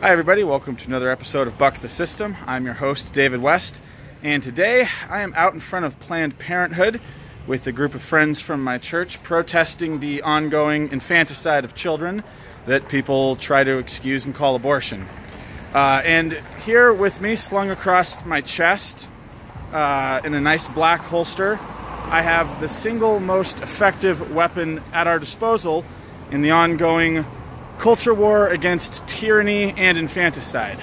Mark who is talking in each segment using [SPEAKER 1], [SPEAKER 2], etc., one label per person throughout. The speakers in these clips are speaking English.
[SPEAKER 1] Hi everybody, welcome to another episode of Buck the System. I'm your host, David West, and today I am out in front of Planned Parenthood with a group of friends from my church protesting the ongoing infanticide of children that people try to excuse and call abortion. And here with me, slung across my chest in a nice black holster, I have the single most effective weapon at our disposal in the ongoing culture war against tyranny and infanticide.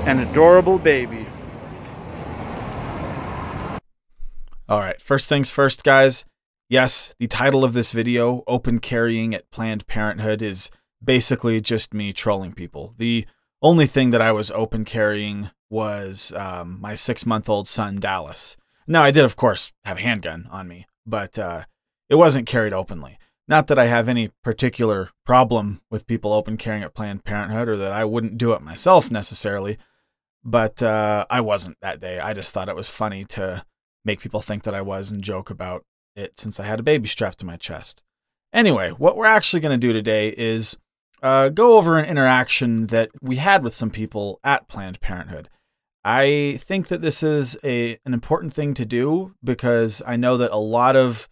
[SPEAKER 1] An adorable baby. Alright, first things first, guys. Yes, the title of this video, Open Carrying at Planned Parenthood, is basically just me trolling people. The only thing that I was open carrying was my 6-month-old son, Dallas. Now, I did, of course, have a handgun on me, but it wasn't carried openly. Not that I have any particular problem with people open carrying at Planned Parenthood or that I wouldn't do it myself necessarily, but I wasn't that day. I just thought it was funny to make people think that I was and joke about it since I had a baby strapped to my chest. Anyway, what we're actually going to do today is go over an interaction that we had with some people at Planned Parenthood. I think that this is an important thing to do because I know that a lot of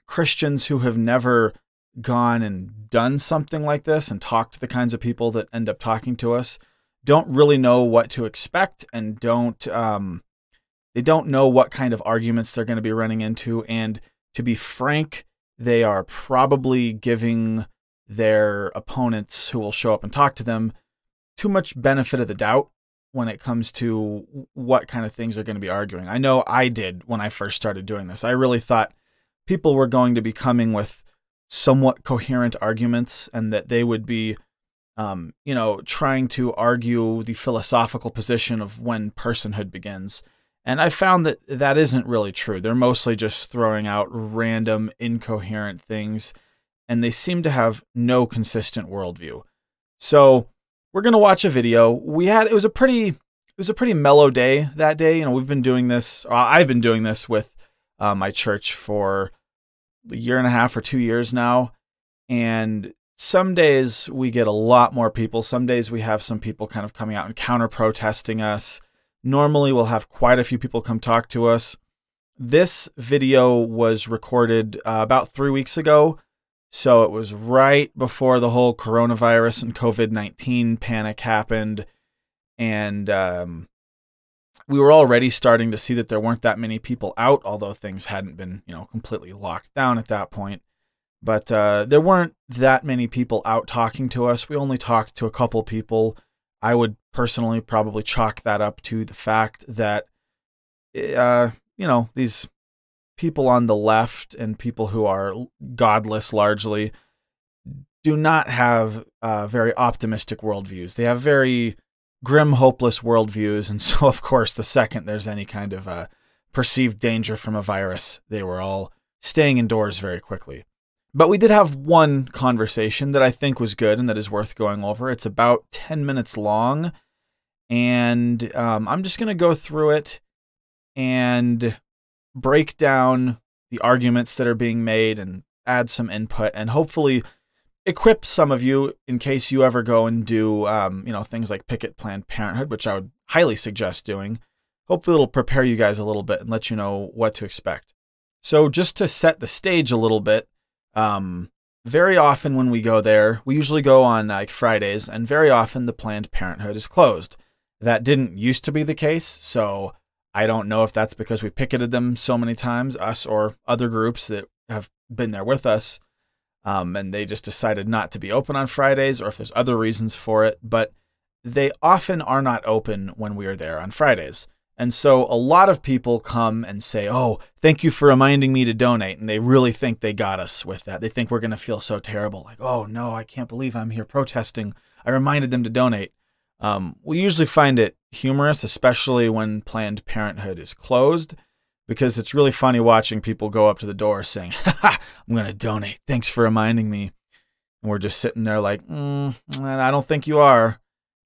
[SPEAKER 1] Christians who have never gone and done something like this and talked to the kinds of people that end up talking to us don't really know what to expect and they don't know what kind of arguments they're going to be running into. And to be frank, they are probably giving their opponents who will show up and talk to them too much benefit of the doubt when it comes to what kind of things they're going to be arguing. I know I did when I first started doing this. I really thought people were going to be coming with somewhat coherent arguments and that they would be, trying to argue the philosophical position of when personhood begins. And I found that that isn't really true. They're mostly just throwing out random, incoherent things, and they seem to have no consistent worldview. So we're going to watch a video. It was a pretty mellow day that day. You know, we've been doing this. I've been doing this with my church for a year and a half or 2 years now. And some days we get a lot more people. Some days we have some people kind of coming out and counter protesting us. Normally we'll have quite a few people come talk to us. This video was recorded about 3 weeks ago. So it was right before the whole coronavirus and COVID-19 panic happened. And we were already starting to see that there weren't that many people out, although things hadn't been, completely locked down at that point. But there weren't that many people out talking to us. We only talked to a couple people. I would personally probably chalk that up to the fact that, these people on the left and people who are godless largely do not have very optimistic worldviews. They have very grim, hopeless worldviews, and so, of course, the second there's any kind of perceived danger from a virus, they were all staying indoors very quickly. But we did have one conversation that I think was good and that is worth going over. It's about 10 minutes long, and I'm just going to go through it and break down the arguments that are being made and add some input and hopefully equip some of you in case you ever go and do, things like picket Planned Parenthood, which I would highly suggest doing. Hopefully it'll prepare you guys a little bit and let you know what to expect. So just to set the stage a little bit, very often when we go there, we usually go on like Fridays, and very often the Planned Parenthood is closed. That didn't used to be the case, so I don't know if that's because we picketed them so many times, us or other groups that have been there with us. And they just decided not to be open on Fridays, or if there's other reasons for it, but they often are not open when we are there on Fridays. And so a lot of people come and say, oh, thank you for reminding me to donate. And they really think they got us with that. They think we're going to feel so terrible. Like, oh no, I can't believe I'm here protesting. I reminded them to donate. We usually find it humorous, especially when Planned Parenthood is closed, because it's really funny watching people go up to the door saying, ha, I'm going to donate. Thanks for reminding me. And we're just sitting there like, I don't think you are.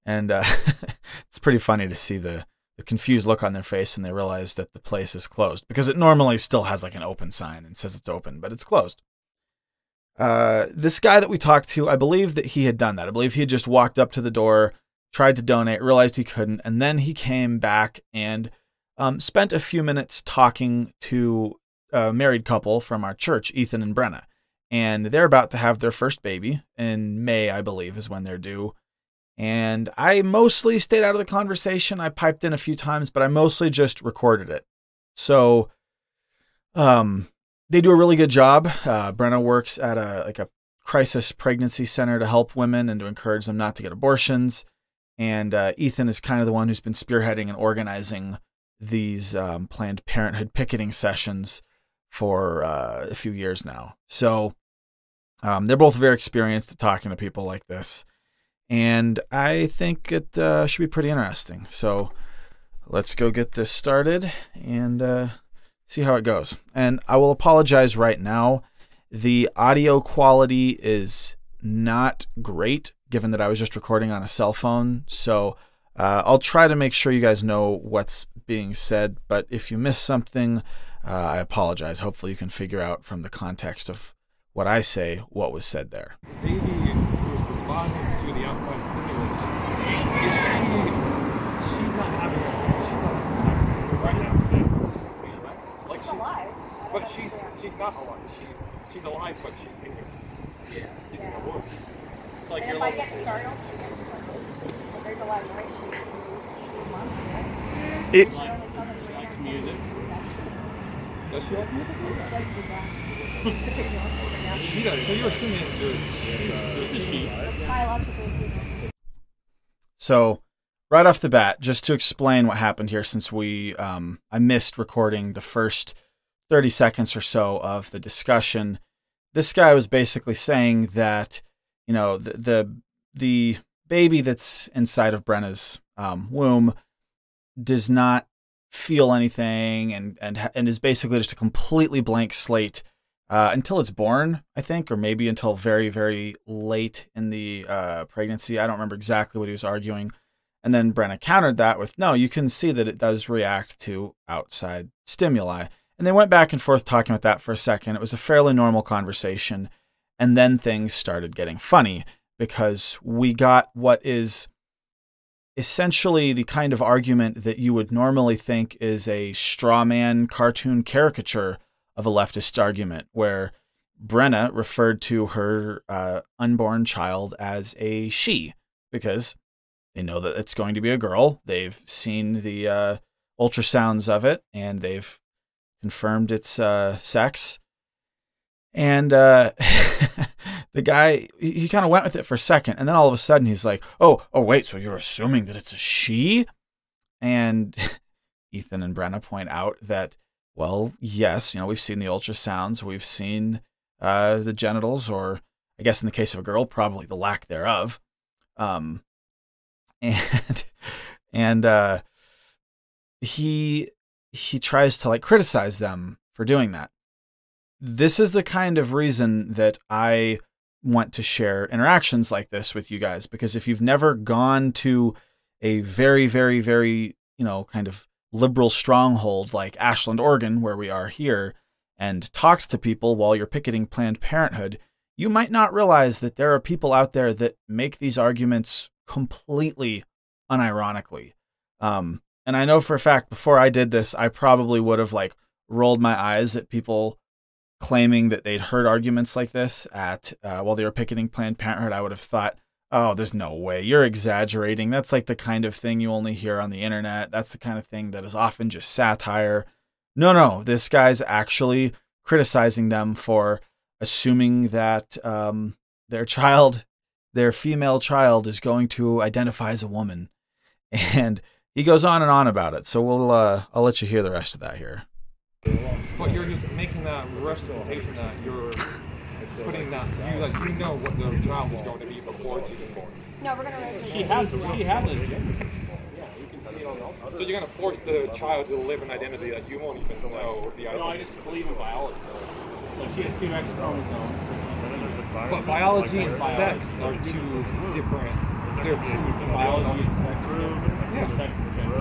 [SPEAKER 1] And it's pretty funny to see the confused look on their face when they realize that the place is closed, because it normally still has like an open sign and says it's open, but it's closed. This guy that we talked to, I believe that he had done that. I believe he had just walked up to the door, tried to donate, realized he couldn't, and then he came back and spent a few minutes talking to a married couple from our church, Ethan and Brenna. And they're about to have their first baby in May, I believe, is when they're due. And I mostly stayed out of the conversation. I piped in a few times, but I mostly just recorded it. So they do a really good job. Brenna works at a crisis pregnancy center to help women and to encourage them not to get abortions. And Ethan is kind of the one who's been spearheading and organizing these Planned Parenthood picketing sessions for a few years now. So they're both very experienced at talking to people like this. And I think it should be pretty interesting. So let's go get this started and see how it goes. And I will apologize right now. The audio quality is not great, given that I was just recording on a cell phone. So I'll try to make sure you guys know what's being said. But if you miss something, I apologize. Hopefully you can figure out from the context of what I say what was said there.
[SPEAKER 2] Baby who's responding to the outside stimulus, she's not having right now today. Like she's alive. But she's not alive. She's alive, but she's in here. Yeah. She's in the womb. It's like, and if I get startled, she gets startled. But there's a lot of noise. She's seen these months. She likes music. Does she like music? She does the best. She does. So you're assuming there's a she. It's biologically female.
[SPEAKER 1] So right off the bat, just to explain what happened here, since I missed recording the first 30 seconds or so of the discussion, this guy was basically saying that, you know, the baby that's inside of Brenna's womb does not feel anything and is basically just a completely blank slate until it's born, I think, or maybe until very, very late in the pregnancy. I don't remember exactly what he was arguing. And then Brenna countered that with, no, you can see that it does react to outside stimuli. And they went back and forth talking about that for a second. It was a fairly normal conversation. And then things started getting funny because we got what is essentially the kind of argument that you would normally think is a straw man cartoon caricature of a leftist argument, where Brenna referred to her unborn child as a she because they know that it's going to be a girl. They've seen the ultrasounds of it and they've confirmed its sex. And the guy, he kind of went with it for a second. And then all of a sudden he's like, oh, wait, so you're assuming that it's a she? And Ethan and Brenna point out that, well, yes, you know, we've seen the ultrasounds. We've seen the genitals, or I guess in the case of a girl, probably the lack thereof. And he tries to like criticize them for doing that. This is the kind of reason that I want to share interactions like this with you guys, because if you've never gone to a very, very, very, you know, kind of liberal stronghold like Ashland, Oregon, where we are here, and talked to people while you're picketing Planned Parenthood, you might not realize that there are people out there that make these arguments completely unironically. And I know for a fact, before I did this, I probably would have like rolled my eyes at people claiming that they'd heard arguments like this at while they were picketing Planned Parenthood. I would have thought, oh, there's no way, you're exaggerating. That's like the kind of thing you only hear on the internet. That's the kind of thing that is often just satire. No, this guy's actually criticizing them for assuming that their female child is going to identify as a woman. And he goes on and on about it. So I'll let you hear the rest of that here.
[SPEAKER 2] But you're just making that representation that you're putting that you know what the child is going to be before it's even born.
[SPEAKER 3] No, we're gonna raise
[SPEAKER 2] She has a gender. Yeah, you can see it on the ultrasound. So you're gonna force the child to live an identity that you won't even know the identity.
[SPEAKER 4] No, I just believe in biology. So she has two X chromosomes.
[SPEAKER 2] But biology and sex are two different. They're two
[SPEAKER 4] biology and sex.
[SPEAKER 2] Yeah.
[SPEAKER 4] Sex and gender.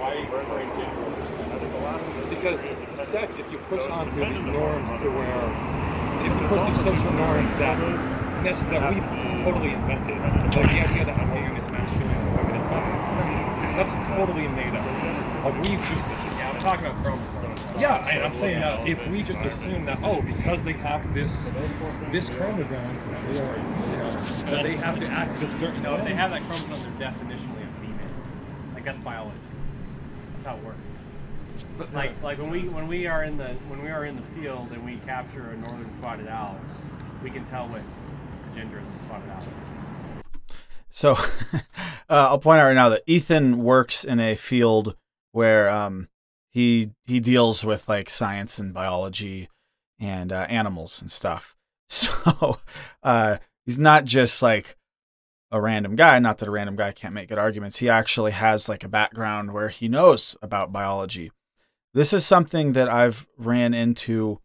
[SPEAKER 4] Why are you referring gender?
[SPEAKER 2] Because sex, if you push on through these norms to where if we push these social norms that we've totally invented, like the idea that a man is masculine and a woman is feminine, that's totally made up. Like we've just,
[SPEAKER 4] Yeah, we're talking about chromosomes.
[SPEAKER 2] yeah, and I'm saying that if we just assume that, oh, because they have this chromosome, that they have to act a certain
[SPEAKER 4] No, if they
[SPEAKER 2] way.
[SPEAKER 4] have that chromosome, they're definitionally a female. Like that's biology. That's how it works.
[SPEAKER 2] But
[SPEAKER 4] Like when we are in the field and we capture a northern spotted owl, we can tell what gender the spotted owl is.
[SPEAKER 1] So I'll point out right now that Ethan works in a field where he deals with like science and biology and animals and stuff. So he's not just like a random guy. Not that a random guy can't make good arguments. He actually has like a background where he knows about biology. This is something that I've ran into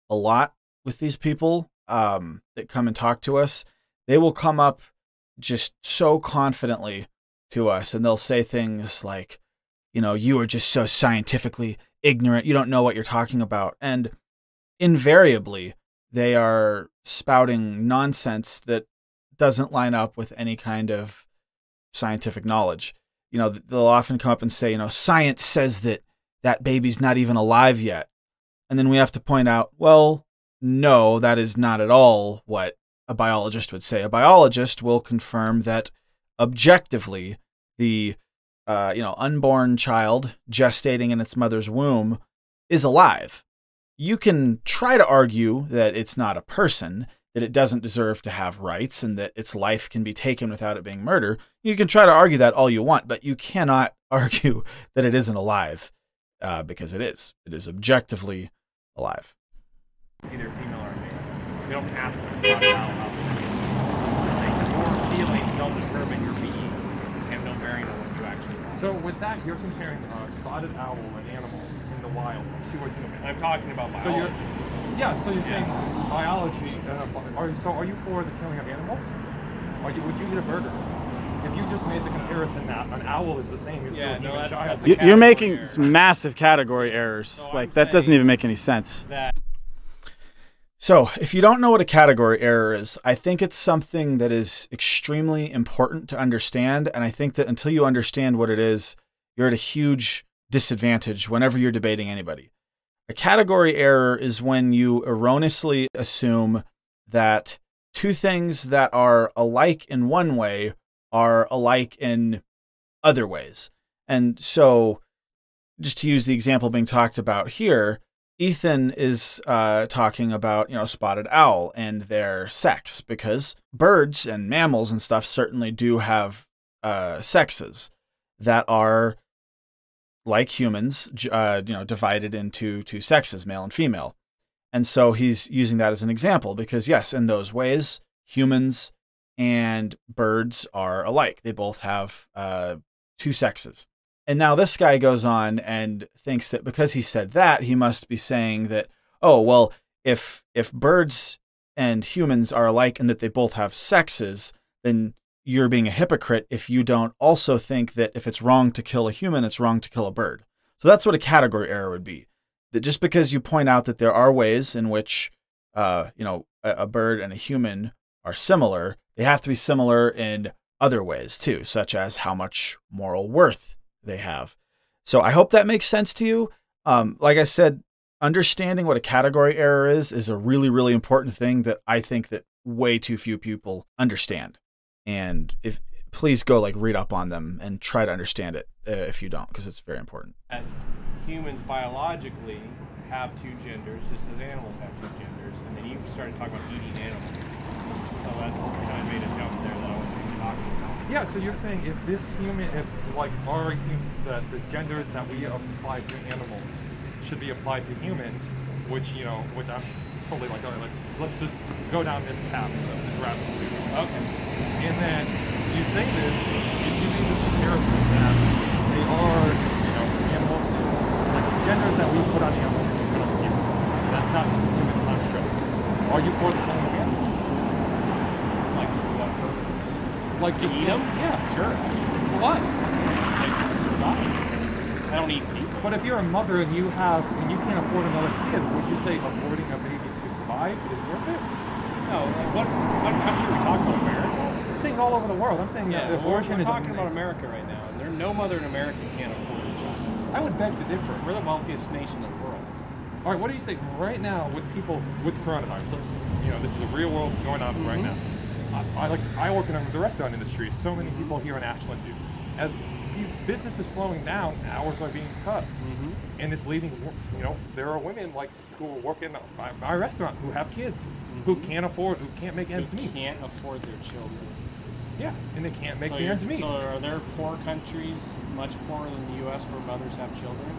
[SPEAKER 1] a lot with these people that come and talk to us. They will come up just so confidently to us and they'll say things like, you are just so scientifically ignorant. You don't know what you're talking about. And invariably, they are spouting nonsense that doesn't line up with any kind of scientific knowledge. They'll often come up and say, science says that baby's not even alive yet. And then we have to point out, well, no, that is not at all what a biologist would say. A biologist will confirm that objectively the unborn child gestating in its mother's womb is alive. You can try to argue that it's not a person, that it doesn't deserve to have rights, and that its life can be taken without it being murder. You can try to argue that all you want, but you cannot argue that it isn't alive, because it is. It is objectively alive.
[SPEAKER 4] It's either female or male. We don't ask the spotted owl how to feel. Your feelings don't determine your being. They have no bearing on what you actually want.
[SPEAKER 2] So with that, you're comparing a spotted owl, an animal in the wild, to a human.
[SPEAKER 4] I'm talking about biology.
[SPEAKER 2] So you're saying biology. Are you for the killing of animals? Would you eat a burger? If you just made the comparison that an owl is the same as to a human child.
[SPEAKER 4] that's a
[SPEAKER 1] You're making
[SPEAKER 4] error.
[SPEAKER 1] some massive category errors.
[SPEAKER 4] So
[SPEAKER 1] like
[SPEAKER 4] I'm
[SPEAKER 1] that doesn't
[SPEAKER 4] saying
[SPEAKER 1] even make any sense.
[SPEAKER 4] That
[SPEAKER 1] So if you don't know what a category error is, I think it's something that is extremely important to understand. And I think that until you understand what it is, you're at a huge disadvantage whenever you're debating anybody. A category error is when you erroneously assume that two things that are alike in one way are alike in other ways. And so just to use the example being talked about here, Ethan is talking about, spotted owl and their sex, because birds and mammals and stuff certainly do have sexes that are like humans, divided into two sexes, male and female. And so he's using that as an example because, yes, in those ways, humans and birds are alike. They both have two sexes. And now this guy goes on and thinks that because he said that, he must be saying that, oh, well, if birds and humans are alike and that they both have sexes, then you're being a hypocrite if you don't also think that if it's wrong to kill a human, it's wrong to kill a bird. So that's what a category error would be. That just because you point out that there are ways in which, a bird and a human are similar, they have to be similar in other ways too, such as how much moral worth they have. So I hope that makes sense to you. Like I said, understanding what a category error is a really, really important thing that I think that way too few people understand. And please go read up on them and try to understand it if you don't, because it's very important.
[SPEAKER 4] humans biologically have two genders, just as animals have two genders, and then you started talking about eating animals. So that's kind of made a jump there that I wasn't talking about.
[SPEAKER 2] Yeah, so you're saying if this human, that the genders that we apply to animals should be applied to humans, which I'm totally like, all right, let's just go down this path, this rabbit hole.
[SPEAKER 4] Okay.
[SPEAKER 2] And then you say this, if you make this comparison that they are, animals, like the genders that we put on animals can put on humans. That's not just a human construct. Are you for the killing of animals?
[SPEAKER 4] Like for what purpose?
[SPEAKER 2] Like
[SPEAKER 4] To eat them?
[SPEAKER 2] Yeah.
[SPEAKER 4] Sure. For what? Like to survive. I don't eat people.
[SPEAKER 2] But if you're a mother and you can't afford another kid, would you say aborting a baby to survive?
[SPEAKER 3] life is worth it?
[SPEAKER 4] No, like what country are we talking about? America?
[SPEAKER 3] I'm saying all over the world. I'm saying that abortion
[SPEAKER 4] we're
[SPEAKER 3] is
[SPEAKER 4] talking about America right now, and there's no mother in America can't afford a child.
[SPEAKER 3] I would beg to differ.
[SPEAKER 4] We're the wealthiest nation in the world.
[SPEAKER 3] All right, what do you say right now with people with coronavirus? So, this is a real world going on right now. I work in the restaurant industry. So many people here in Ashland do. As business is slowing down, hours are being cut, and it's leaving. There are women who work in my restaurant who have kids who can't make ends meet.
[SPEAKER 4] Can't afford their children.
[SPEAKER 3] Yeah, and they can't make the ends meet.
[SPEAKER 4] So are there poor countries, much poorer than the U.S., where mothers have children?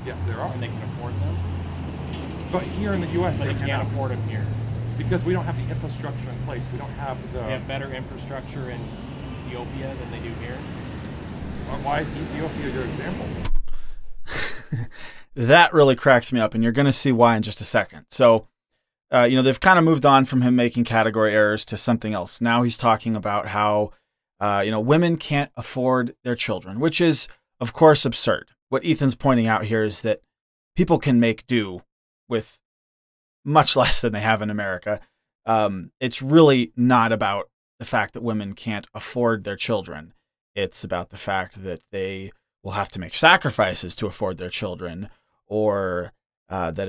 [SPEAKER 3] Yes, there are.
[SPEAKER 4] And they can afford them?
[SPEAKER 3] But here in the U.S.,
[SPEAKER 4] But they can't afford them here.
[SPEAKER 3] Because we don't have the infrastructure in place. We don't have the...
[SPEAKER 4] They have better infrastructure in Ethiopia than they do here?
[SPEAKER 3] Why is Ethiopia your example?
[SPEAKER 1] That really cracks me up, and you're going to see why in just a second. So, they've kind of moved on from him making category errors to something else. Now he's talking about how, women can't afford their children, which is, of course, absurd. What Ethan's pointing out here is that people can make do with much less than they have in America. It's really not about the fact that women can't afford their children. It's about the fact that they will have to make sacrifices to afford their children, or that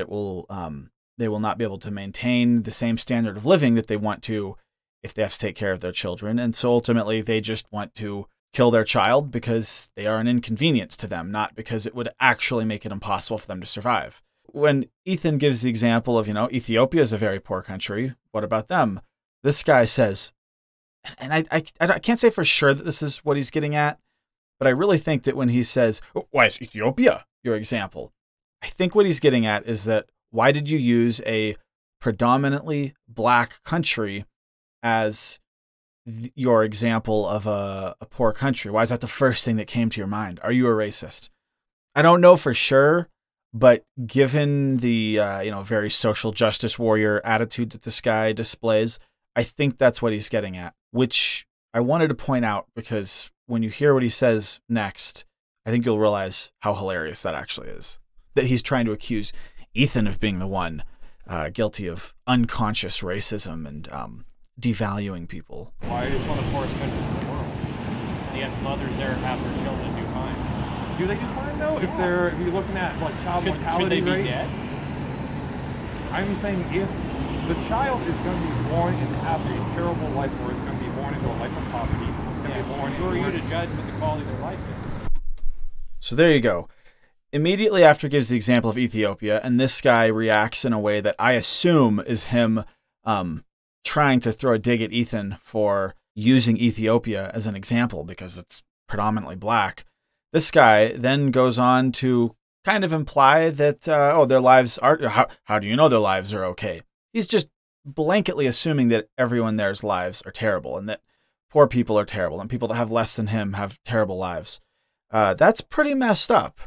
[SPEAKER 1] they will not be able to maintain the same standard of living that they want to if they have to take care of their children. And so ultimately they just want to kill their child because they are an inconvenience to them, not because it would actually make it impossible for them to survive. When Ethan gives the example of, Ethiopia is a very poor country, what about them? This guy says, and I can't say for sure that this is what he's getting at, but I really think that when he says, why is Ethiopia your example? I think what he's getting at is that why did you use a predominantly black country as your example of a poor country? Why is that the first thing that came to your mind? Are you a racist? I don't know for sure, but given the very social justice warrior attitude that this guy displays, I think that's what he's getting at, which I wanted to point out because when you hear what he says next, I think you'll realize how hilarious that actually is. That he's trying to accuse Ethan of being the one guilty of unconscious racism and devaluing people.
[SPEAKER 4] Why is one of the poorest countries in the world? The mothers there have their children do fine.
[SPEAKER 3] Do they do fine though? Yeah. If you're looking at child mortality
[SPEAKER 4] should they be
[SPEAKER 3] rate,
[SPEAKER 4] dead?
[SPEAKER 3] I'm saying if the child is going to be born and have a terrible life, or it's going to be born into a life of poverty, it's going to be born.
[SPEAKER 4] Who are you to judge what the quality of their life is?
[SPEAKER 1] So there you go. Immediately after he gives the example of Ethiopia, and this guy reacts in a way that I assume is him trying to throw a dig at Ethan for using Ethiopia as an example because it's predominantly black. This guy then goes on to kind of imply that, their lives are, how do you know their lives are okay? He's just blanketly assuming that everyone there's lives are terrible and that poor people are terrible and people that have less than him have terrible lives. That's pretty messed up.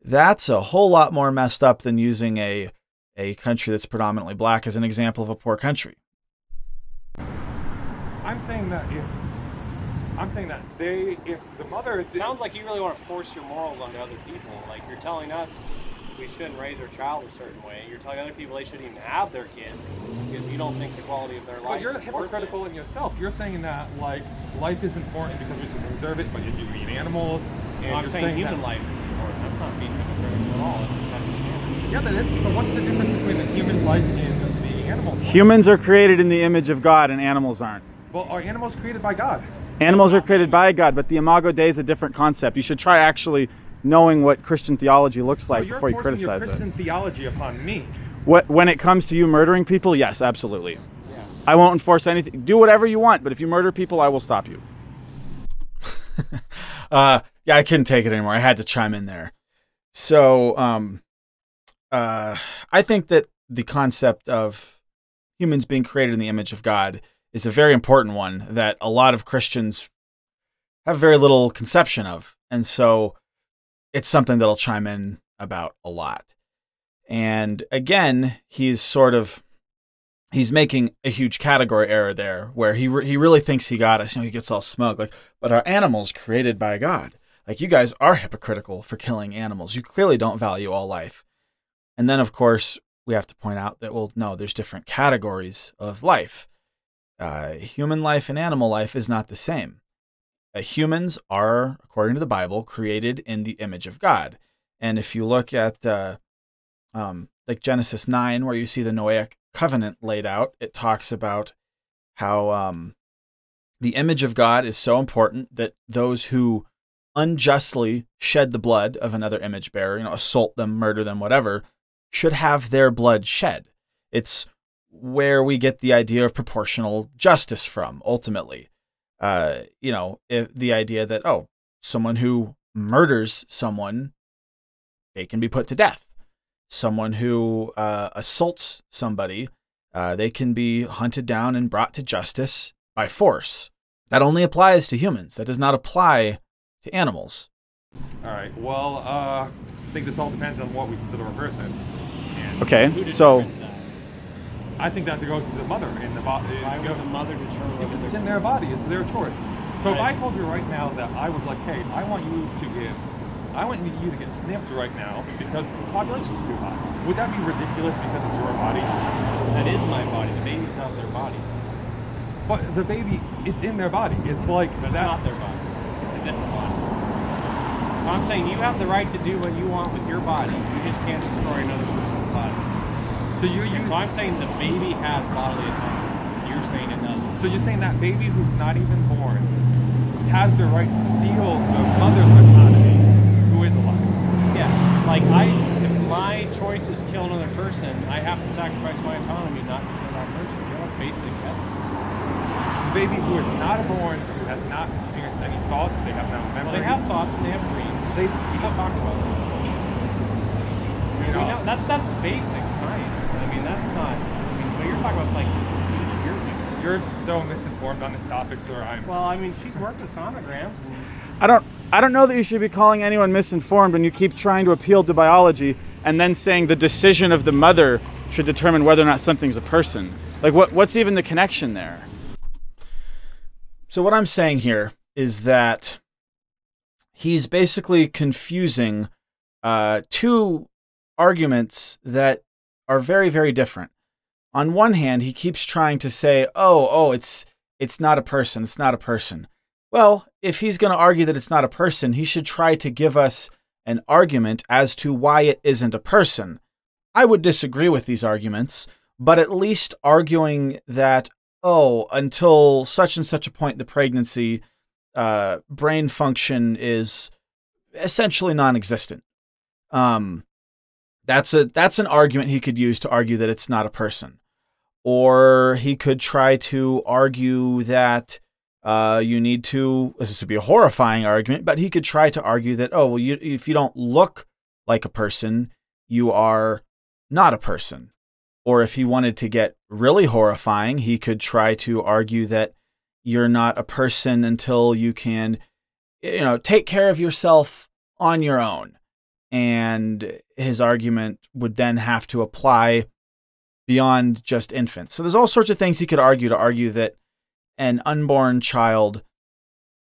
[SPEAKER 1] That's a whole lot more messed up than using a country that's predominantly black as an example of a poor country.
[SPEAKER 3] I'm saying that if the mother...
[SPEAKER 4] It sounds like you really want to force your morals onto other people. Like you're telling us we shouldn't raise our child a certain way. You're telling other people they shouldn't even have their kids because you don't think the quality of their life.
[SPEAKER 3] But you're hypocritical in yourself. You're saying that life is important because we should preserve it, but you eat animals. And
[SPEAKER 4] I'm saying human life is important. That's not being hypocritical at all. That's just understanding.
[SPEAKER 3] Yeah, that is. So what's the difference between the human life and the animals' life?
[SPEAKER 1] Humans are created in the image of God and animals aren't.
[SPEAKER 3] Well, are animals created by God?
[SPEAKER 1] Animals are created by God, but the Imago Dei is a different concept. You should try actually knowing what Christian theology looks like before you criticize it.
[SPEAKER 3] So you're forcing your Christian theology upon me.
[SPEAKER 1] When it comes to you murdering people, yes, absolutely.
[SPEAKER 4] Yeah.
[SPEAKER 1] I won't enforce anything. Do whatever you want, but if you murder people, I will stop you. Yeah, I couldn't take it anymore. I had to chime in there. So I think that the concept of humans being created in the image of God is a very important one that a lot of Christians have very little conception of. And so it's something that I'll chime in about a lot. And again, he's making a huge category error there where he really thinks he got us. He gets all smug, but are animals created by God? You guys are hypocritical for killing animals. You clearly don't value all life. And then, of course, we have to point out that, well, no, there's different categories of life. Human life and animal life is not the same. Humans are, according to the Bible, created in the image of God. And if you look at like Genesis 9, where you see the Noahic covenant laid out, it talks about how the image of God is so important that those who unjustly shed the blood of another image bearer, assault them, murder them, whatever, should have their blood shed. It's where we get the idea of proportional justice from, ultimately. If the idea that, someone who murders someone, they can be put to death. Someone who assaults somebody, they can be hunted down and brought to justice by force. That only applies to humans. That does not apply to animals.
[SPEAKER 3] All right. Well, I think this all depends on what we consider a person. And
[SPEAKER 1] Okay, so
[SPEAKER 3] I think that goes to the mother in the body.
[SPEAKER 4] Why would the mother determine
[SPEAKER 3] Because
[SPEAKER 4] whether
[SPEAKER 3] it's
[SPEAKER 4] they're
[SPEAKER 3] in their body. It's their choice. So if
[SPEAKER 4] Right.
[SPEAKER 3] I told you right now that I was like, hey, I want you to get snipped right now because the population's too high. Would that be ridiculous because it's your body?
[SPEAKER 4] That is my body. The baby's not their body.
[SPEAKER 3] But the baby, it's in their body. It's like
[SPEAKER 4] But it's
[SPEAKER 3] that.
[SPEAKER 4] not their body. It's a different body. So I'm saying you have the right to do what you want with your body. You just can't destroy another person's body.
[SPEAKER 3] So
[SPEAKER 4] So I'm saying the baby has bodily autonomy. You're saying it doesn't.
[SPEAKER 3] So you're saying that baby who's not even born has the right to steal the mother's autonomy who is alive?
[SPEAKER 4] Yeah. If my choice is kill another person, I have to sacrifice my autonomy not to kill that person. That's basic ethics.
[SPEAKER 3] The baby who is not born, who has not experienced any thoughts, they have no memories.
[SPEAKER 4] Well, they have thoughts and they have dreams. We just talked about that. That's basic science. I mean, that's not. What you're talking about is like years ago.
[SPEAKER 3] You're so misinformed on this topic, sir.
[SPEAKER 4] Well, I mean, she's worked with sonograms.
[SPEAKER 1] I don't know that you should be calling anyone misinformed when you keep trying to appeal to biology and then saying the decision of the mother should determine whether or not something's a person. Like, what's even the connection there? So what I'm saying here is that he's basically confusing two arguments that are very, very different. On one hand, he keeps trying to say, it's not a person, it's not a person. Well, if he's going to argue that it's not a person, he should try to give us an argument as to why it isn't a person. I would disagree with these arguments, but at least arguing that, until such and such a point in the pregnancy, brain function is essentially non-existent. That's an argument he could use to argue that it's not a person. Or he could try to argue that this would be a horrifying argument, but he could try to argue that, if you don't look like a person, you are not a person. Or if he wanted to get really horrifying, he could try to argue that you're not a person until you can, take care of yourself on your own. And his argument would then have to apply beyond just infants. So there's all sorts of things he could argue to argue that an unborn child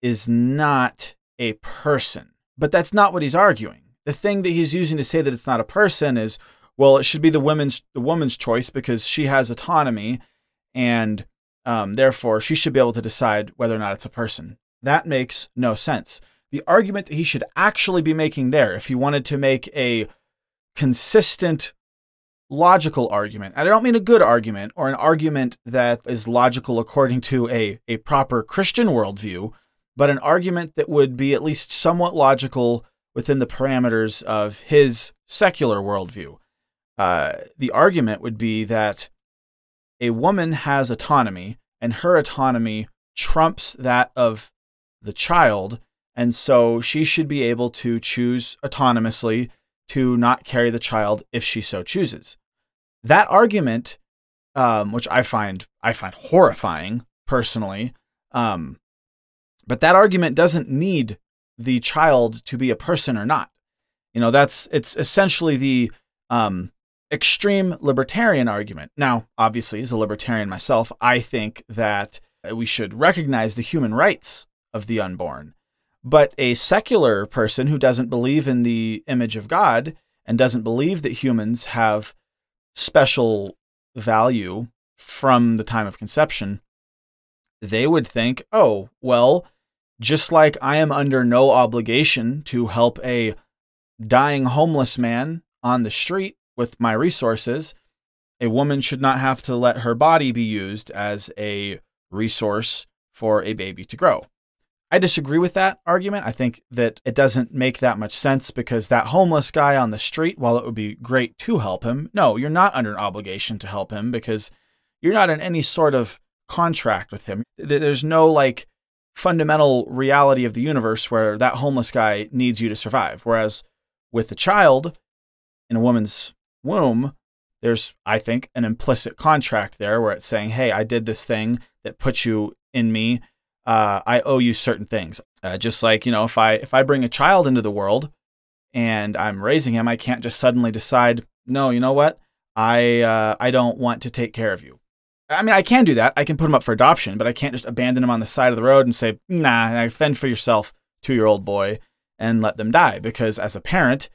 [SPEAKER 1] is not a person. But that's not what he's arguing. The thing that he's using to say that it's not a person is, well, it should be the woman's choice because she has autonomy, and therefore she should be able to decide whether or not it's a person. That makes no sense. The argument that he should actually be making there, if he wanted to make a consistent, logical argument, and I don't mean a good argument or an argument that is logical according to a proper Christian worldview, but an argument that would be at least somewhat logical within the parameters of his secular worldview. The argument would be that a woman has autonomy, and her autonomy trumps that of the child, and so she should be able to choose autonomously to not carry the child if she so chooses. That argument, which I find horrifying personally, but that argument doesn't need the child to be a person or not. It's essentially the extreme libertarian argument. Now, obviously, as a libertarian myself, I think that we should recognize the human rights of the unborn. But a secular person who doesn't believe in the image of God and doesn't believe that humans have special value from the time of conception, they would think, oh, well, just like I am under no obligation to help a dying homeless man on the street with my resources, a woman should not have to let her body be used as a resource for a baby to grow. I disagree with that argument. I think that it doesn't make that much sense, because that homeless guy on the street, while it would be great to help him, no, you're not under an obligation to help him, because you're not in any sort of contract with him. There's no like fundamental reality of the universe where that homeless guy needs you to survive. Whereas with a child in a woman's womb, there's, I think, an implicit contract there where it's saying, hey, I did this thing that puts you in me. I owe you certain things. Just like, if I bring a child into the world and I'm raising him, I can't just suddenly decide, no, you know what? I don't want to take care of you. I mean, I can do that. I can put him up for adoption, but I can't just abandon him on the side of the road and say, nah, fend for yourself, 2-year-old boy, and let them die. Because as a parent,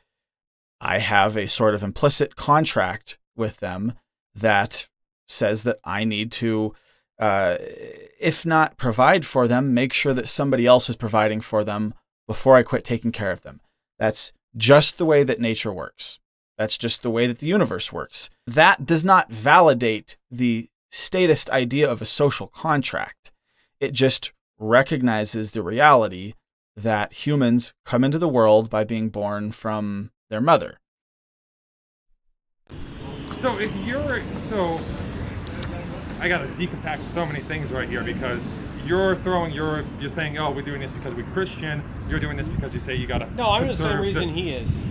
[SPEAKER 1] I have a sort of implicit contract with them that says that I need to, if not provide for them, make sure that somebody else is providing for them before I quit taking care of them. That's just the way that nature works. That's just the way that the universe works. That does not validate the statist idea of a social contract. It just recognizes the reality that humans come into the world by being born from their mother.
[SPEAKER 3] So I gotta decompact so many things right here, because you're saying, oh, we're doing this because we're Christian. You're doing this because you say you gotta.
[SPEAKER 4] No, I'm the same reason he is.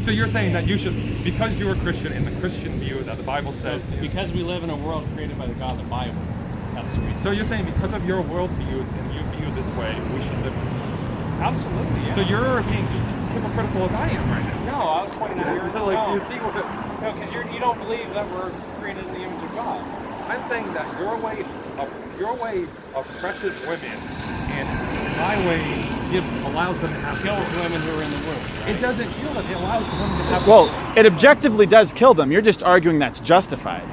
[SPEAKER 3] So you're saying that you should, because you're a Christian, in the Christian view that the Bible says.
[SPEAKER 4] Because we live in a world created by the God of the Bible. That's the reason.
[SPEAKER 3] So you're saying because of your worldviews and you view this way, we should live this way.
[SPEAKER 4] Absolutely, yeah.
[SPEAKER 3] So you're being just as hypocritical as I am right now.
[SPEAKER 4] No, I was pointing out your.
[SPEAKER 3] Do you see what?
[SPEAKER 4] No, because you don't believe that we're created in the image of God.
[SPEAKER 3] I'm saying that your way oppresses women, and my way allows them to have
[SPEAKER 4] Kills women who are in the womb. Right?
[SPEAKER 3] It doesn't kill them. It allows the women to have.
[SPEAKER 1] Well, it objectively does kill them. You're just arguing that's justified.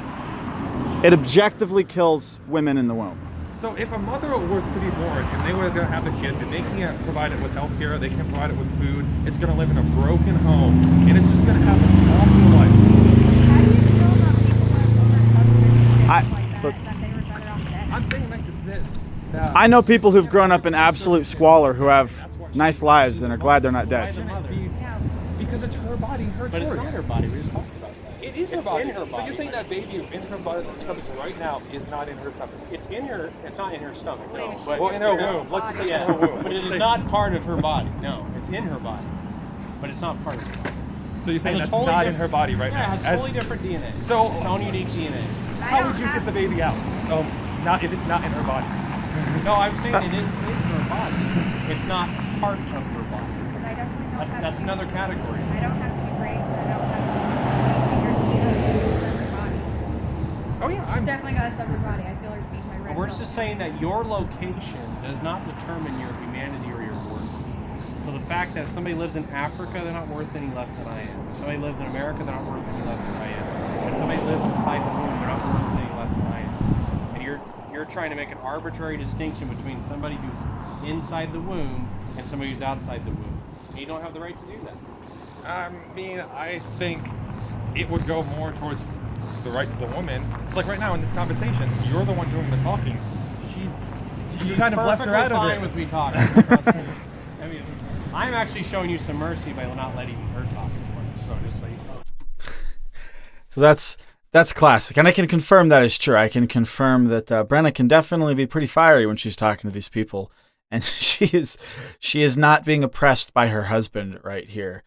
[SPEAKER 1] It objectively kills women in the womb.
[SPEAKER 3] So if a mother was to be born and they were going to have the kid, and they can't provide it with health care, they can't provide it with food, it's going to live in a broken home, and it's just going to have an awful life.
[SPEAKER 5] How do you feel about people who overcome circumstances like that they were better off dead?
[SPEAKER 3] I'm saying that
[SPEAKER 1] I know people who've grown up in absolute squalor who have nice lives and are glad they're not dead.
[SPEAKER 3] Because it's her body, her choice.
[SPEAKER 4] But it's not her body. We just talked about that.
[SPEAKER 3] It is
[SPEAKER 4] It's
[SPEAKER 3] her body.
[SPEAKER 4] in her body.
[SPEAKER 3] So you're saying that baby in her body, stomach right now is not in her stomach?
[SPEAKER 4] It's in her. It's not in her stomach.
[SPEAKER 5] Wait,
[SPEAKER 4] No.
[SPEAKER 5] is she-
[SPEAKER 4] But
[SPEAKER 3] Well, in her womb. Let's just say in her womb.
[SPEAKER 4] But it is not part of her body. No, it's in her body. But it's not part of her body.
[SPEAKER 3] So you're saying
[SPEAKER 4] It's
[SPEAKER 3] that's
[SPEAKER 4] totally
[SPEAKER 3] not in
[SPEAKER 4] different-
[SPEAKER 3] her body right
[SPEAKER 4] Yeah,
[SPEAKER 3] now?
[SPEAKER 4] it has totally different DNA.
[SPEAKER 3] So-
[SPEAKER 4] its own unique DNA.
[SPEAKER 3] How would you get the baby out of if it's not in her body?
[SPEAKER 4] No, I'm saying it is in her body. It's not part of her body.
[SPEAKER 5] Because I definitely don't have
[SPEAKER 4] That's
[SPEAKER 5] two,
[SPEAKER 4] another category.
[SPEAKER 5] I don't have 2 brains. I don't have fingers and toes. It's a separate body.
[SPEAKER 3] Oh yeah,
[SPEAKER 5] She's definitely got a separate body. I feel her feet my
[SPEAKER 4] But
[SPEAKER 5] ribs.
[SPEAKER 4] we're just saying that your location does not determine your humanity or your worth. So the fact that if somebody lives in Africa, they're not worth any less than I am. If somebody lives in America, they're not worth any less than I am. If somebody lives inside the womb, they're not worth any less than I am. And you're trying to make an arbitrary distinction between somebody who's inside the womb and somebody who's outside the womb. And you don't have the right to do that.
[SPEAKER 3] I mean, I think it would go more towards the right to the woman. It's like right now in this conversation, you're the one doing the talking. You kind of left her out of
[SPEAKER 4] fine
[SPEAKER 3] it.
[SPEAKER 4] with me talking. I mean, I'm actually showing you some mercy by not letting her talk as much. So just so you know.
[SPEAKER 1] So that's classic. And I can confirm that is true. I can confirm that Brenna can definitely be pretty fiery when she's talking to these people. And she is not being oppressed by her husband right here.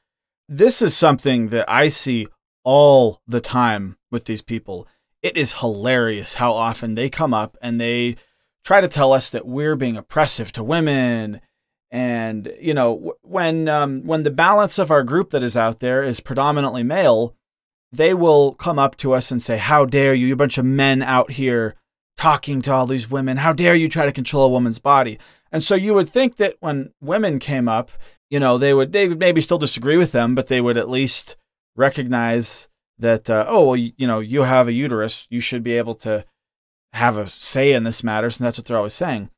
[SPEAKER 1] This is something that I see all the time with these people. It is hilarious how often they come up and they try to tell us that we're being oppressive to women. And, when the balance of our group that is out there is predominantly male, they will come up to us and say, how dare you, bunch of men out here talking to all these women. How dare you try to control a woman's body? And so you would think that when women came up, they would maybe still disagree with them, but they would at least recognize that, oh, well, you have a uterus. You should be able to have a say in this matter. And that's what they're always saying.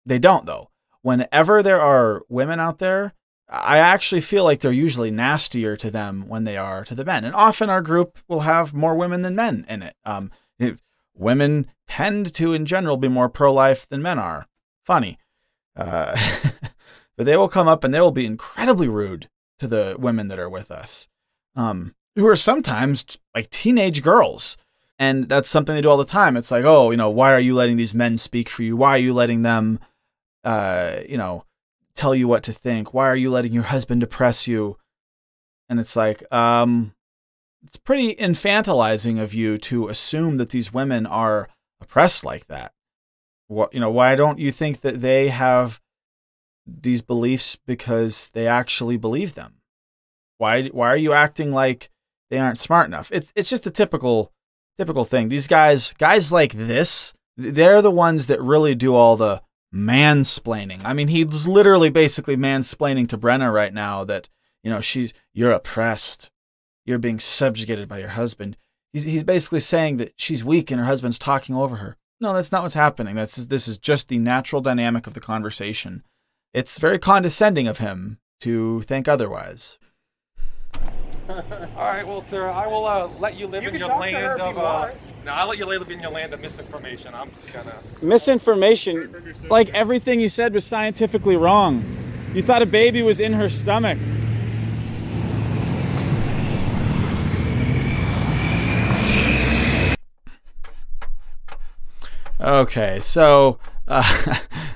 [SPEAKER 1] They don't, though. Whenever there are women out there, I actually feel like they're usually nastier to them when they are to the men. And often our group will have more women than men in it. Women tend to, in general, be more pro-life than men are. Funny. But they will come up and they will be incredibly rude to the women that are with us, who are sometimes like teenage girls. And that's something they do all the time. It's like, oh, why are you letting these men speak for you? Why are you letting them, tell you what to think? Why are you letting your husband oppress you? And it's like, it's pretty infantilizing of you to assume that these women are oppressed like that. Why don't you think that they have these beliefs because they actually believe them? Why are you acting like they aren't smart enough? It's just a typical thing. These guys like this, they're the ones that really do all the mansplaining. I mean, he's literally basically mansplaining to Brenna right now that, you're oppressed. You're being subjugated by your husband. He's basically saying that she's weak and her husband's talking over her. No, that's not what's happening. This is just the natural dynamic of the conversation. It's very condescending of him to think otherwise.
[SPEAKER 3] All right, well, sir, I will let you live in your land of. No, I'll let you live in your land of misinformation. I'm just gonna.
[SPEAKER 6] Misinformation? Like everything you said was scientifically wrong. You thought a baby was in her stomach.
[SPEAKER 1] Okay, so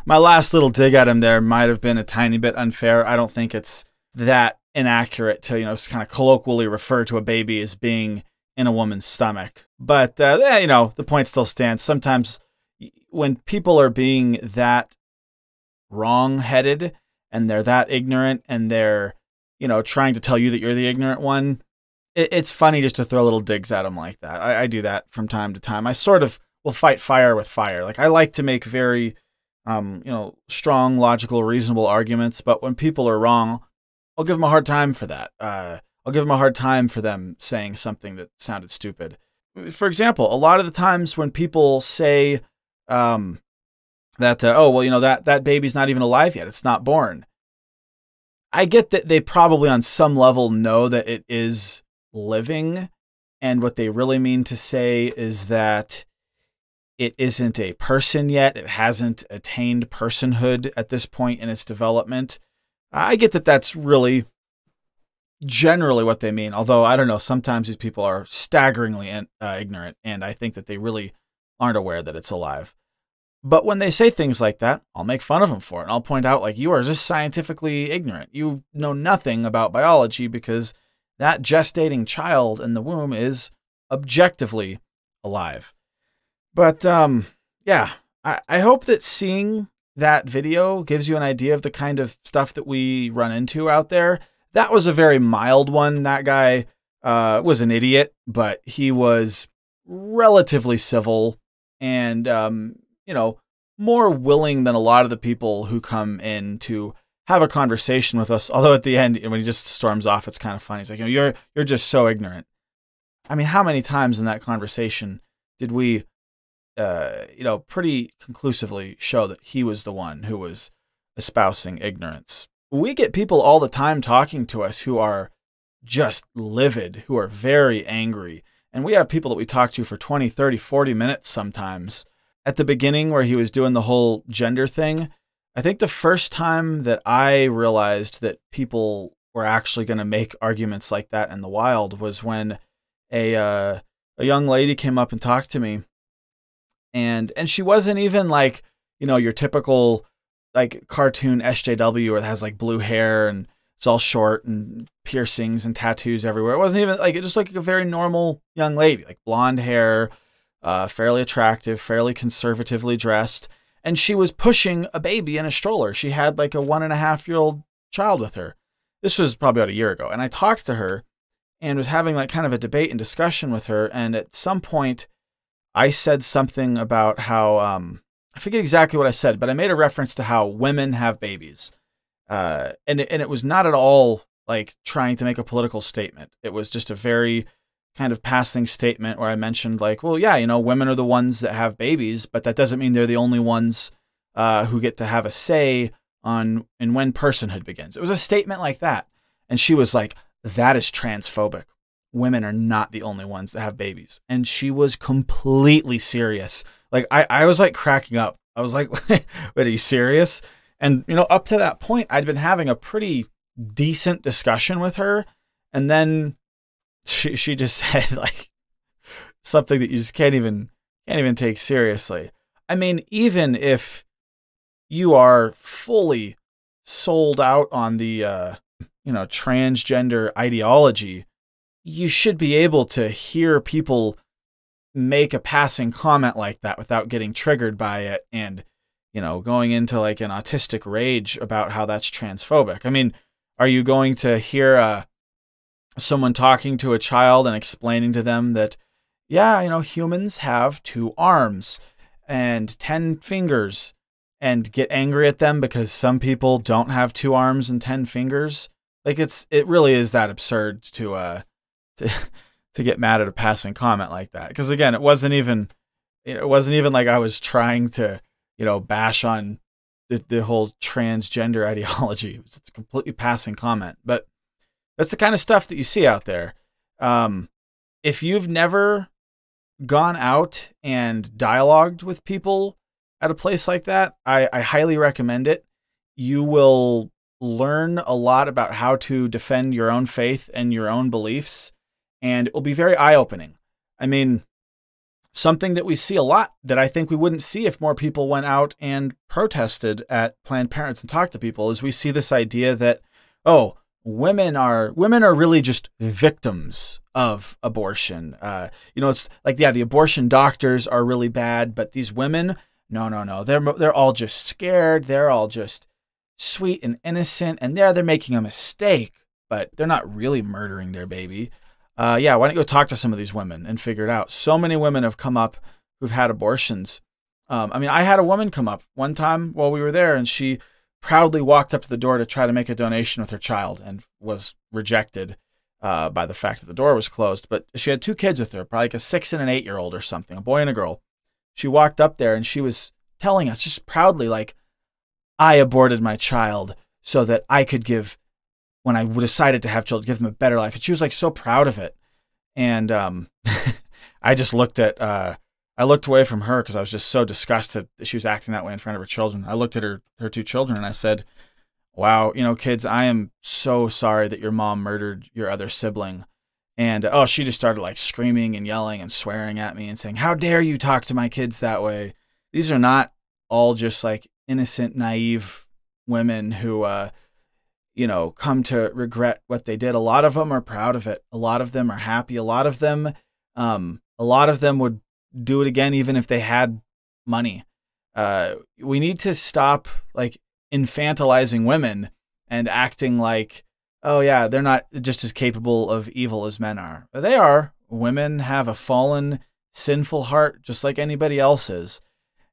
[SPEAKER 1] my last little dig at him there might have been a tiny bit unfair. I don't think it's that inaccurate to, kind of colloquially refer to a baby as being in a woman's stomach. But, the point still stands. Sometimes when people are being that wrong-headed and they're that ignorant and they're, trying to tell you that you're the ignorant one, it's funny just to throw little digs at them like that. I do that from time to time. I sort of will fight fire with fire. Like, I like to make very, strong, logical, reasonable arguments, but when people are wrong, I'll give them a hard time for that. I'll give them a hard time for them saying something that sounded stupid. For example, a lot of the times when people say that, that baby's not even alive yet, it's not born. I get that they probably on some level know that it is living, and what they really mean to say is that it isn't a person yet. It hasn't attained personhood at this point in its development. I get that that's really generally what they mean, although I don't know, sometimes these people are staggeringly ignorant, and I think that they really aren't aware that it's alive. But when they say things like that, I'll make fun of them for it, and I'll point out, like, you are just scientifically ignorant. You know nothing about biology because that gestating child in the womb is objectively alive. But, yeah, I hope that seeing that video gives you an idea of the kind of stuff that we run into out there. That was a very mild one. That guy was an idiot, but he was relatively civil and, more willing than a lot of the people who come in to have a conversation with us. Although at the end, when he just storms off, it's kind of funny. He's like, you're just so ignorant. I mean, how many times in that conversation did we pretty conclusively show that he was the one who was espousing ignorance? We get people all the time talking to us who are just livid, who are very angry. And we have people that we talk to for 20, 30, 40 minutes sometimes. At the beginning where he was doing the whole gender thing, I think the first time that I realized that people were actually going to make arguments like that in the wild was when a young lady came up and talked to me. And she wasn't even like, your typical like cartoon SJW where it has like blue hair and it's all short and piercings and tattoos everywhere. It wasn't even like, it just like a very normal young lady, like blonde hair, fairly attractive, fairly conservatively dressed. And she was pushing a baby in a stroller. She had like a 1.5-year-old child with her. This was probably about a year ago. And I talked to her and was having like kind of a debate and discussion with her. And at some point I said something about how, I forget exactly what I said, but I made a reference to how women have babies. And it was not at all like trying to make a political statement. It was just a very kind of passing statement where I mentioned like, well, yeah, you know, women are the ones that have babies, but that doesn't mean they're the only ones who get to have a say on and when personhood begins. It was a statement like that. And she was like, that is transphobic. Women are not the only ones that have babies. And she was completely serious. Like I was like cracking up. I was like, wait, are you serious? And, you know, up to that point, I'd been having a pretty decent discussion with her. And then she just said like something that you just can't even take seriously. I mean, even if you are fully sold out on the, you know, transgender ideology, you should be able to hear people make a passing comment like that without getting triggered by it and, you know, going into like an autistic rage about how that's transphobic. I mean, are you going to hear someone talking to a child and explaining to them that, yeah, you know, humans have 2 arms and 10 fingers, and get angry at them because some people don't have 2 arms and 10 fingers? Like it really is that absurd to get mad at a passing comment like that. Because again, it wasn't even like I was trying to, you know, bash on the whole transgender ideology. It was a completely passing comment. But that's the kind of stuff that you see out there. If you've never gone out and dialogued with people at a place like that, I highly recommend it. You will learn a lot about how to defend your own faith and your own beliefs, and it will be very eye-opening. I mean, something that we see a lot that I think we wouldn't see if more people went out and protested at Planned Parenthood and talked to people is we see this idea that, oh, women are really just victims of abortion. You know, it's like, yeah, the abortion doctors are really bad, but these women, no. They're all just scared. They're all just sweet and innocent, and they're making a mistake, but they're not really murdering their baby. Yeah, why don't you go talk to some of these women and figure it out? So many women have come up who've had abortions. I mean, I had a woman come up one time while we were there, and she proudly walked up to the door to try to make a donation with her child and was rejected by the fact that the door was closed. But she had 2 kids with her, probably like a 6 and an 8-year-old or something, a boy and a girl. She walked up there and she was telling us just proudly, like, I aborted my child so that I could give, when I decided to have children, give them a better life. And she was like so proud of it. And I just looked away from her because I was just so disgusted that she was acting that way in front of her children. I looked at her 2 children and I said, wow, you know, kids, I am so sorry that your mom murdered your other sibling. And oh, she just started like screaming and yelling and swearing at me and saying, how dare you talk to my kids that way? These are not all just like innocent, naive women who, you know, come to regret what they did. A lot of them are proud of it. A lot of them are happy. A lot of them would do it again, even if they had money. We need to stop like infantilizing women and acting like, oh yeah, they're not just as capable of evil as men are. But they are. Women have a fallen, sinful heart just like anybody else is.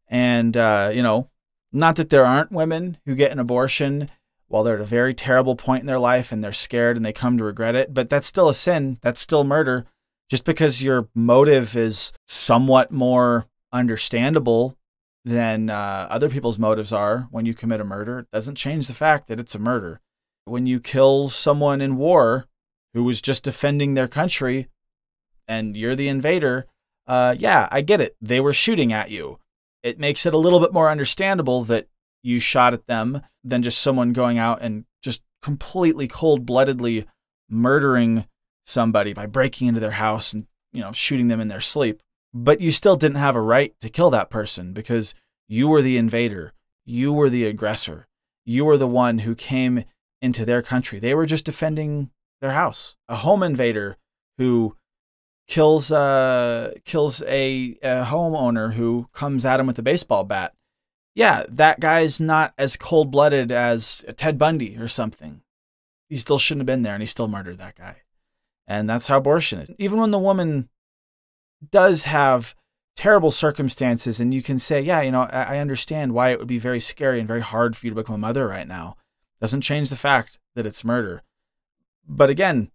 [SPEAKER 1] And, you know, not that there aren't women who get an abortion while they're at a very terrible point in their life and they're scared and they come to regret it, but that's still a sin. That's still murder. Just because your motive is somewhat more understandable than other people's motives are when you commit a murder doesn't change the fact that it's a murder. When you kill someone in war who was just defending their country and you're the invader, yeah, I get it. They were shooting at you. It makes it a little bit more understandable that you shot at them than just someone going out and just completely cold-bloodedly murdering somebody by breaking into their house and, you know, shooting them in their sleep. But you still didn't have a right to kill that person because you were the invader. You were the aggressor. You were the one who came into their country. They were just defending their house. A home invader who kills a homeowner who comes at him with a baseball bat. Yeah, that guy's not as cold-blooded as Ted Bundy or something. He still shouldn't have been there, and he still murdered that guy. And that's how abortion is. Even when the woman does have terrible circumstances, and you can say, yeah, you know, I understand why it would be very scary and very hard for you to become a mother right now. Doesn't change the fact that it's murder. But again,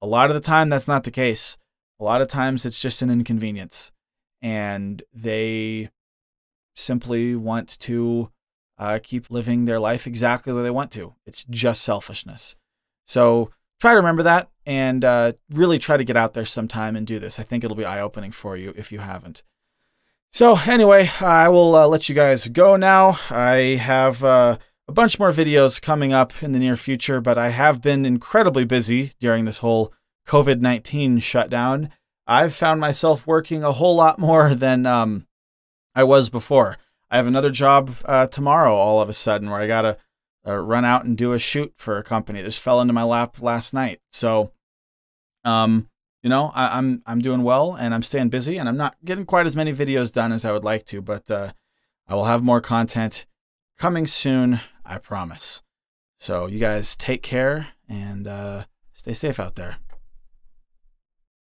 [SPEAKER 1] a lot of the time, that's not the case. A lot of times it's just an inconvenience, and they simply want to keep living their life exactly the way they want to. It's just selfishness. So try to remember that, and really try to get out there sometime and do this. I think it'll be eye-opening for you if you haven't. So anyway, I will let you guys go now. I have a bunch more videos coming up in the near future, but I have been incredibly busy during this whole COVID-19 shutdown. I've found myself working a whole lot more than I was before. I have another job tomorrow all of a sudden where I got to run out and do a shoot for a company. This fell into my lap last night. So, you know, I'm doing well, and I'm staying busy, and I'm not getting quite as many videos done as I would like to, but I will have more content coming soon, I promise. So you guys take care, and stay safe out there.